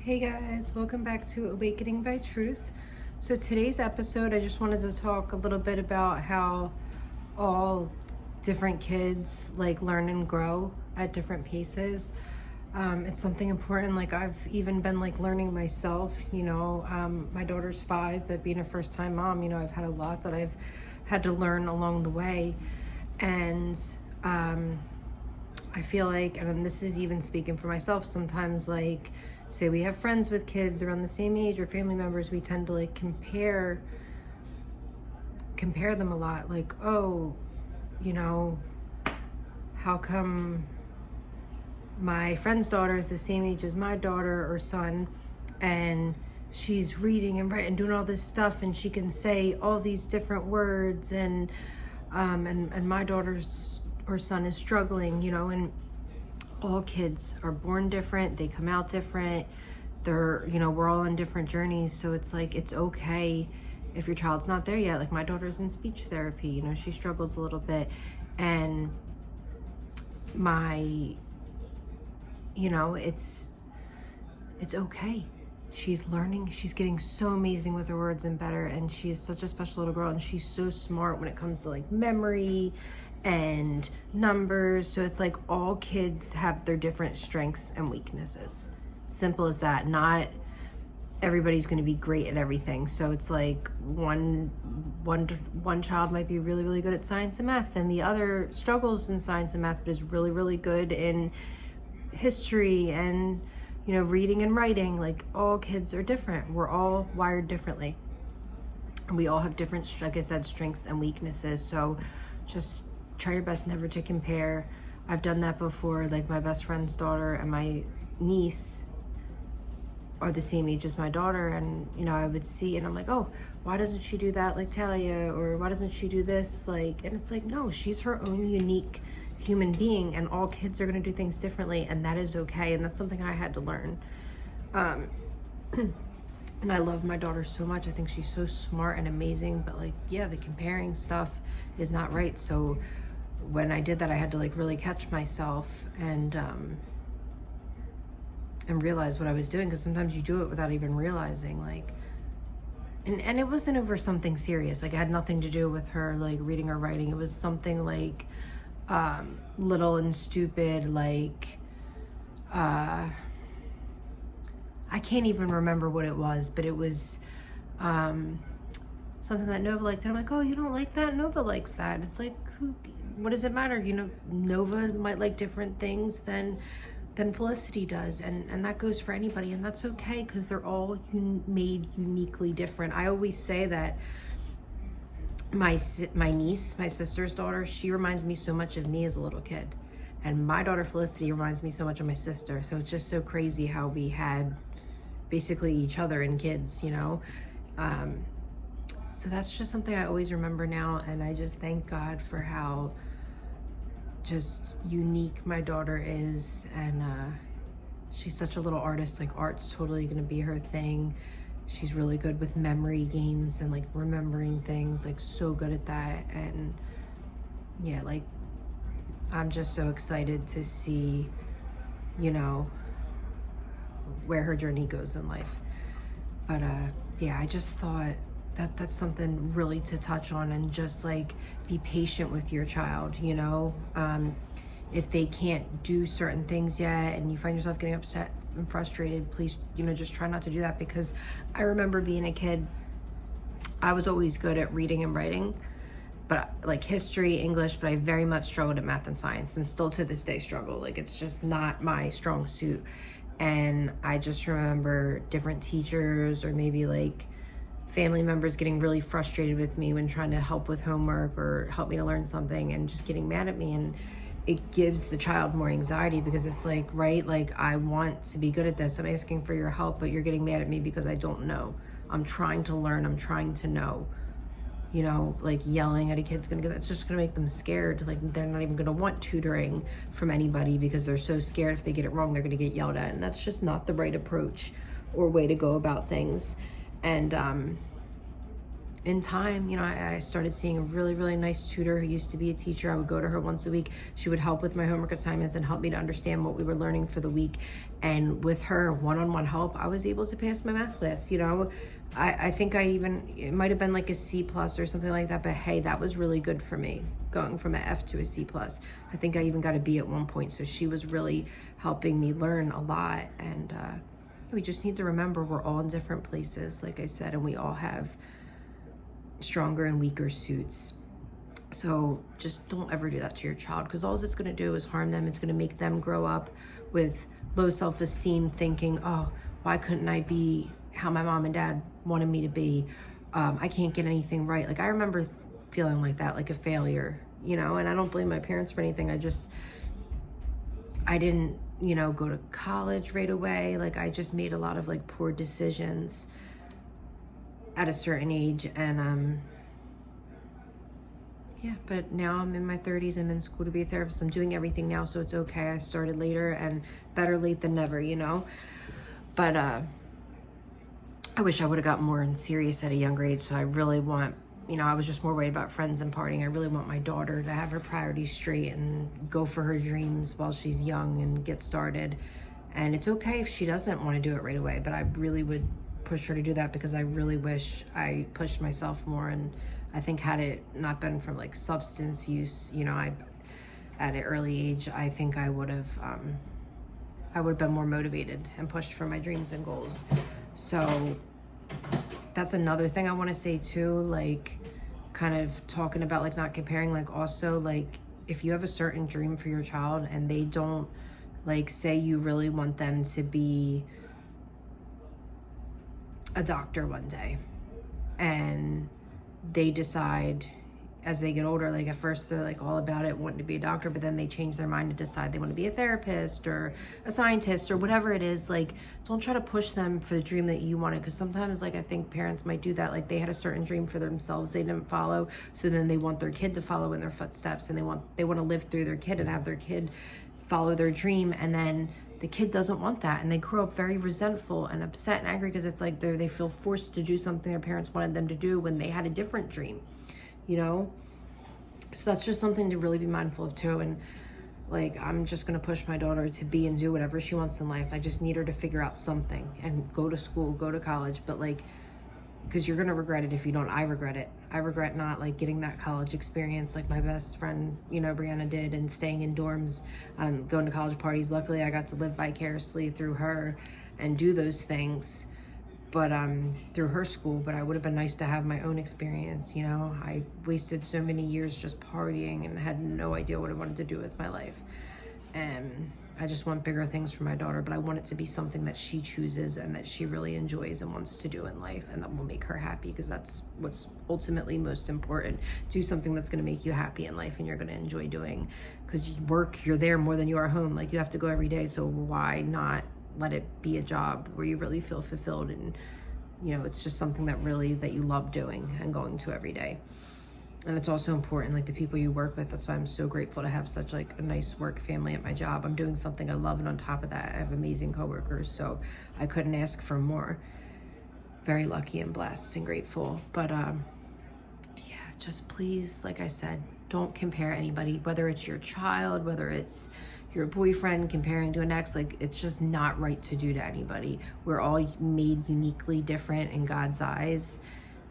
Hey guys, welcome back to Awakening by Truth. So today's episode, I just wanted to talk a little bit about how all different kids like learn and grow at different paces. It's something important. Like I've even been like learning myself. My daughter's 5, but being a first-time mom, I've had a lot that I've had to learn along the way, and I feel like, and this is even speaking for myself, sometimes like, say we have friends with kids around the same age or family members, we tend to like compare them a lot. Like, oh, you know, how come my friend's daughter is the same age as my daughter or son, and she's reading and writing, doing all this stuff, and she can say all these different words, and my daughter's or son is struggling, and all kids are born different, they come out different, we're all on different journeys. So it's like, it's okay if your child's not there yet. Like my daughter's in speech therapy, she struggles a little bit, and it's okay. She's learning, she's getting so amazing with her words and better, and she is such a special little girl, and she's so smart when it comes to like memory and numbers. So it's like all kids have their different strengths and weaknesses. Simple as that. Not everybody's going to be great at everything. So it's like one child might be really, really good at science and math, and the other struggles in science and math but is really, really good in history and reading and writing. Like all kids are different. We're all wired differently. And we all have different, like I said, strengths and weaknesses. So just try your best never to compare. I've done that before. Like my best friend's daughter and my niece are the same age as my daughter, and I would see and I'm like, oh, why doesn't she do that like Talia, or why doesn't she do this, like, and it's like, no, she's her own unique human being, and all kids are going to do things differently, and that is okay. And that's something I had to learn. And I love my daughter so much. I think she's so smart and amazing, but like, yeah, the comparing stuff is not right. So when I did that, I had to like really catch myself and realize what I was doing, because sometimes you do it without even realizing, like, and it wasn't over something serious. Like it had nothing to do with her like reading or writing. It was something like little and stupid, like I can't even remember what it was, but it was something that Nova liked, and I'm like, oh, you don't like that? Nova likes that. It's like, what does it matter? Nova might like different things than Felicity does, and that goes for anybody, and that's okay, because they're all made uniquely different. I always say that my niece, my sister's daughter, she reminds me so much of me as a little kid, and my daughter Felicity reminds me so much of my sister. So it's just so crazy how we had basically each other in kids, so that's just something I always remember now, and I just thank God for how just unique my daughter is. And she's such a little artist. Like art's totally gonna be her thing. She's really good with memory games and like remembering things, like so good at that. And yeah, like I'm just so excited to see where her journey goes in life. But yeah, I just thought that's something really to touch on, and just like be patient with your child. If they can't do certain things yet and you find yourself getting upset and frustrated, please just try not to do that. Because I remember being a kid, I was always good at reading and writing, but like history, English, but I very much struggled at math and science, and still to this day struggle. Like it's just not my strong suit. And I just remember different teachers or maybe like family members getting really frustrated with me when trying to help with homework or help me to learn something, and just getting mad at me. And it gives the child more anxiety, because it's like, right, like I want to be good at this, I'm asking for your help, but you're getting mad at me because I don't know. I'm trying to learn, I'm trying to know. Like yelling at a kid's gonna it's just gonna make them scared. Like they're not even gonna want tutoring from anybody, because they're so scared if they get it wrong they're gonna get yelled at, and that's just not the right approach or way to go about things. And in time, I started seeing a really, really nice tutor who used to be a teacher. I would go to her once a week. She would help with my homework assignments and help me to understand what we were learning for the week. And with her one-on-one help, I was able to pass my math class. I think it might have been like a C plus or something like that, but hey, that was really good for me, going from an F to a C plus. I think I even got a B at one point. So she was really helping me learn a lot. And we just need to remember we're all in different places, like I said, and we all have stronger and weaker suits. So just don't ever do that to your child, because all it's going to do is harm them. It's going to make them grow up with low self-esteem, thinking, oh, why couldn't I be how my mom and dad wanted me to be? I can't get anything right. Like, I remember feeling like that, like a failure, and I don't blame my parents for anything. I didn't, go to college right away. Like, I just made a lot of like poor decisions at a certain age, and yeah, but now I'm in my 30s. I'm in school to be a therapist. I'm doing everything now, so it's okay. I started later, and better late than never, but I wish I would have gotten more serious at a younger age. So I really want, I was just more worried about friends and partying. I really want my daughter to have her priorities straight and go for her dreams while she's young and get started. And it's okay if she doesn't want to do it right away, but I really would push her to do that, because I really wish I pushed myself more. And I think had it not been from like substance use, at an early age, I think I would have been more motivated and pushed for my dreams and goals. So that's another thing I want to say too, like kind of talking about like not comparing, like also like if you have a certain dream for your child and they don't, like say you really want them to be a doctor one day, and they decide as they get older, like at first they're like all about it, wanting to be a doctor, but then they change their mind and decide they want to be a therapist or a scientist or whatever it is. Like, don't try to push them for the dream that you wanted, because sometimes like I think parents might do that. Like, they had a certain dream for themselves they didn't follow, so then they want their kid to follow in their footsteps, and they want to live through their kid and have their kid follow their dream, and then the kid doesn't want that, and they grow up very resentful and upset and angry, because it's like they feel forced to do something their parents wanted them to do when they had a different dream. So that's just something to really be mindful of too. And like, I'm just going to push my daughter to be and do whatever she wants in life. I just need her to figure out something and go to school, go to college, but like, because you're going to regret it if you don't. I regret it. I regret not like getting that college experience like my best friend, Brianna did, and staying in dorms, going to college parties. Luckily I got to live vicariously through her and do those things, but through her school. But I would have been nice to have my own experience. I wasted so many years just partying and had no idea what I wanted to do with my life. And I just want bigger things for my daughter, but I want it to be something that she chooses and that she really enjoys and wants to do in life, and that will make her happy, because that's what's ultimately most important. Do something that's going to make you happy in life and you're going to enjoy doing, because you're there more than you are home. Like, you have to go every day, so why not let it be a job where you really feel fulfilled, and it's just something that you love doing and going to every day. And it's also important, like the people you work with. That's why I'm so grateful to have such like a nice work family at my job. I'm doing something I love, and on top of that, I have amazing coworkers, so I couldn't ask for more. Very lucky and blessed and grateful. But yeah, just please, like I said, don't compare anybody, whether it's your child, whether it's your boyfriend comparing to an ex. Like, it's just not right to do to anybody. We're all made uniquely different in God's eyes.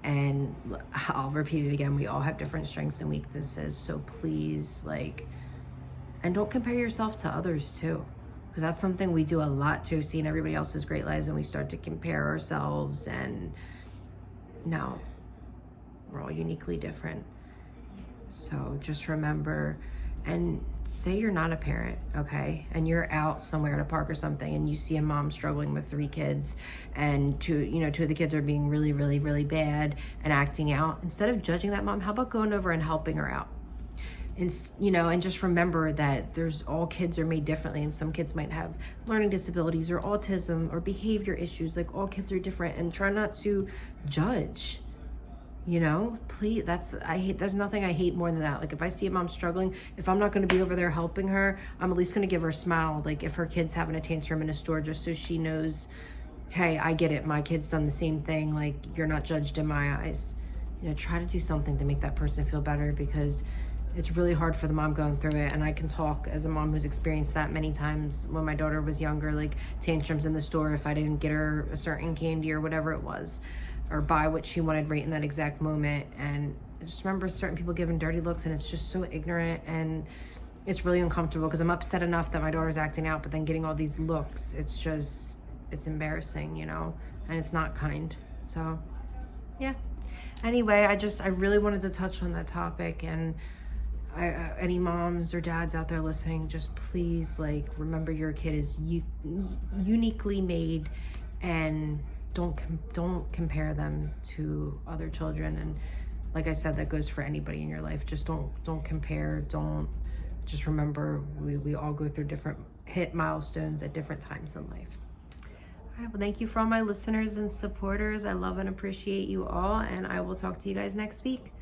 And I'll repeat it again, we all have different strengths and weaknesses. So please, and don't compare yourself to others too, because that's something we do a lot too, seeing everybody else's great lives, and we start to compare ourselves. And no, we're all uniquely different. So just remember, and say you're not a parent, okay? And you're out somewhere at a park or something, and you see a mom struggling with 3 kids, and two of the kids are being really, really, really bad and acting out. Instead of judging that mom, how about going over and helping her out? And just remember that all kids are made differently, and some kids might have learning disabilities or autism or behavior issues. Like, all kids are different, and try not to judge. Please, there's nothing I hate more than that. Like, if I see a mom struggling, if I'm not going to be over there helping her, I'm at least going to give her a smile. Like, if her kid's having a tantrum in a store, just so she knows, hey, I get it. My kid's done the same thing. Like, you're not judged in my eyes. try to do something to make that person feel better, because it's really hard for the mom going through it. And I can talk as a mom who's experienced that many times when my daughter was younger, like tantrums in the store if I didn't get her a certain candy or whatever it was, or buy what she wanted right in that exact moment. And I just remember certain people giving dirty looks, and it's just so ignorant, and it's really uncomfortable because I'm upset enough that my daughter's acting out, but then getting all these looks, it's embarrassing, and it's not kind. So yeah. Anyway, I really wanted to touch on that topic, and any moms or dads out there listening, just please, like, remember your kid is uniquely made, and don't compare them to other children. And like I said, that goes for anybody in your life. Just don't compare. Just remember, we all go through different hit milestones at different times in life. All right, well, thank you for all my listeners and supporters. I love and appreciate you all, and I will talk to you guys next week.